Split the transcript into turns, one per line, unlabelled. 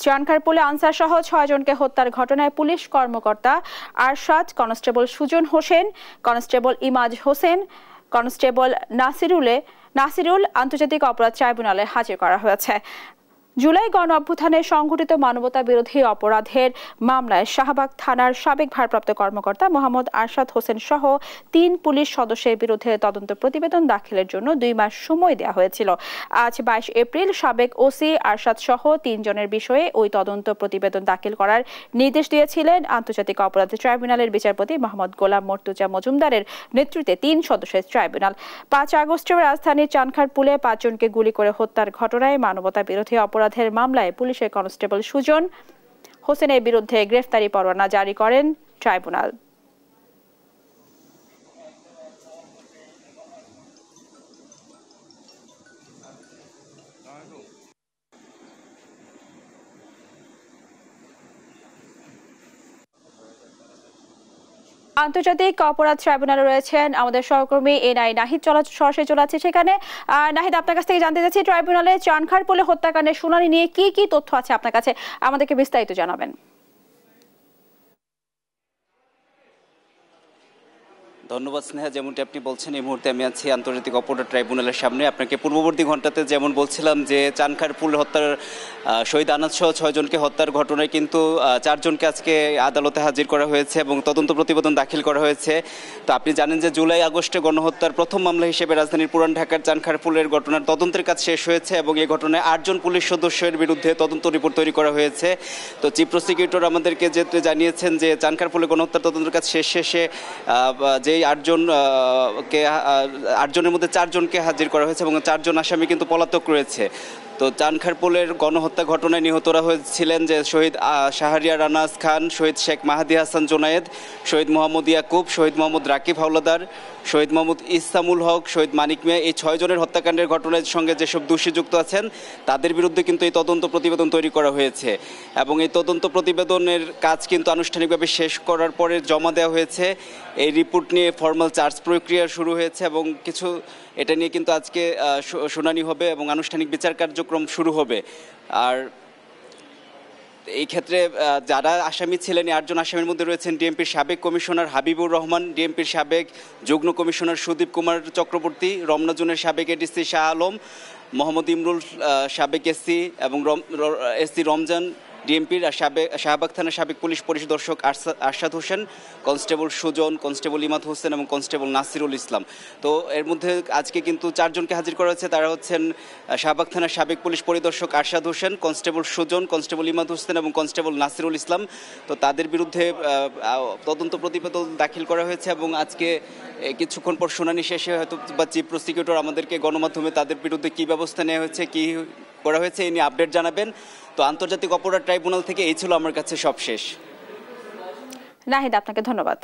চানখারপুলে answer সহ ৬ জনকে হত্যার ঘটনায় পুলিশ কর্মকর্তা Arshad, constable Sujan Hossain, constable Imaj Hossain, constable Nasirul আন্তর্জাতিক অপরাধ ট্রাইব্যুনালে হাজির করা হয়েছে। জুলাই গণ অভ্যুত্থানে সংঘটিত মানবতা বিরোধী অপরাধের মামলায় শাহবাগ থানার সাবেক ভারপ্রাপ্ত কর্মকর্তা মোহাম্মদ আরশাদ হোসেন সহ ৩ পুলিশ সদস্যের বিরুদ্ধে তদন্ত প্রতিবেদন দাখিলের জন্য ২ মাস সময় দেওয়া হয়েছিল। আজ ২২ এপ্রিল সাবেক ওসি আরশাদ সহ ৩ জনের বিষয়ে ওই তদন্ত প্রতিবেদন দাখিল করার নির্দেশ দিয়েছিলেন আন্তর্জাতিক অপরাধ ট্রাইব্যুনালের বিচারপতি মোহাম্মদ গোলাম মর্তুজা মজুমদারের নেতৃত্বে ৩ সদস্যের ট্রাইব্যুনাল। ৫ আগস্টে রাজধানীর চানখারপুলে ৫ জনকে গুলি করে হত্যার ঘটনায় মানবতা বিরোধী অপরাধের মামলায় পুলিশের কনস্টেবল সুজন হোসেনের বিরুদ্ধে গ্রেফতারি পরোয়ানা জারি করেন ট্রাইব্যুনাল। আন্তর্জাতিক অপরাধ ট্রাইব্যুনালে রয়েছেন আমাদের সহকর্মী এনআই নাহিদ। সরাসরি চলে যাচ্ছে সেখানে। নাহিদ, আপনার কাছ থেকে জানতে চাচ্ছি, ট্রাইব্যুনালে চানখারপুলে হত্যাকাণ্ডের শুনানি নিয়ে কি কি তথ্য আছে আপনার কাছে, আমাদেরকে বিস্তারিত জানাবেন।
ধন্যবাদ স্নেহা। যেমনটি আপনি বলছেন, এই মুহূর্তে আমি আছি আন্তর্জাতিক অপরাধ ট্রাইব্যুনালের সামনে। আপনাকে পূর্ববর্তী ঘণ্টাতে যেমন বলছিলাম যে চানখারপুল হত্যার শহীদ আনাজ সহ ৬ জনকে হত্যার ঘটনায় কিন্তু ৪ জনকে আজকে আদালতে হাজির করা হয়েছে এবং তদন্ত প্রতিবেদন দাখিল করা হয়েছে। তো আপনি জানেন যে জুলাই আগস্টে গণহত্যার প্রথম মামলা হিসেবে রাজধানীর পুরান ঢাকার চানখারপুলের ঘটনার তদন্তের কাজ শেষ হয়েছে এবং এই ঘটনায় ৮ জন পুলিশ সদস্যের বিরুদ্ধে তদন্ত রিপোর্ট তৈরি করা হয়েছে। তো চিফ প্রসিকিউটর আমাদেরকে জানিয়েছেন যে চানখারপুলে গণহত্যার তদন্তের কাজ শেষে যে ৮ জনের মধ্যে ৪ জনকে হাজির করা হয়েছে এবং ৪ জন আসামি কিন্তু পলাতক রয়েছে। তো চানখারপুলের গণহত্যা ঘটনায় নিহতরা হয়েছিলেন যে শহীদ শাহরিয়ার আনাস খান, শহীদ শেখ মাহাদি হাসান জোনায়েদ, শহীদ মোহাম্মদ ইয়াকুব, শহীদ মোহাম্মদ রাকিব হাওলাদার, শহীদ মোহাম্মদ ইসামুল হক, শহীদ মানিক মিয়া। এই ৬ জনের হত্যাকাণ্ডের ঘটনার সঙ্গে যেসব দোষী যুক্ত আছেন তাদের বিরুদ্ধে কিন্তু এই তদন্ত প্রতিবেদন তৈরি করা হয়েছে এবং এই তদন্ত প্রতিবেদনের কাজ কিন্তু আনুষ্ঠানিকভাবে শেষ করার পরে জমা দেওয়া হয়েছে। এই রিপোর্ট নিয়ে ফর্মাল চার্জ প্রক্রিয়া শুরু হয়েছে এবং এটা নিয়ে কিন্তু আজকে শুনানি হবে এবং আনুষ্ঠানিক বিচার কার্যক্রম শুরু হবে। আর এই ক্ষেত্রে যারা আসামি ছিলেন, ৮ জন আসামির মধ্যে রয়েছেন ডিএমপির সাবেক কমিশনার হাবিবুর রহমান, ডিএমপির সাবেক যুগ্ম কমিশনার সুদীপ কুমার চক্রবর্তী, রমনা জোনের সাবেক এডিসি শাহ আলম, মোহাম্মদ ইমরুল সাবেক এসি এবং এসি রমজান, ডিএমপির শাহবাগ থানার সাবেক পুলিশ পরিদর্শক আরশাদ হোসেন, কনস্টেবল সুজন, কনস্টেবল ইমাদ হোসেন এবং কনস্টেবল নাসিরুল ইসলাম। তো এর মধ্যে আজকে কিন্তু ৪ জনকে হাজির করা হয়েছে। তারা হচ্ছেন শাহবাগ থানার সাবেক পুলিশ পরিদর্শক আরশাদ হোসেন, কনস্টেবল সুজন, কনস্টেবল ইমাদ হোসেন এবং কনস্টেবল নাসিরুল ইসলাম। তো তাদের বিরুদ্ধে তদন্ত প্রতিবেদন দাখিল করা হয়েছে এবং আজকে কিছুক্ষণ পর শুনানি শেষে হয়তো বা চিফ প্রসিকিউটর আমাদেরকে গণমাধ্যমে তাদের বিরুদ্ধে কী ব্যবস্থা নেওয়া হয়েছে, কী করা হয়েছে এই নিয়ে আপডেট জানাবেন। তো আন্তর্জাতিক অপরাধ ট্রাইব্যুনাল থেকে এই ছিল আমার কাছে সব শেষ।
নাহিদ, আপনাকে ধন্যবাদ।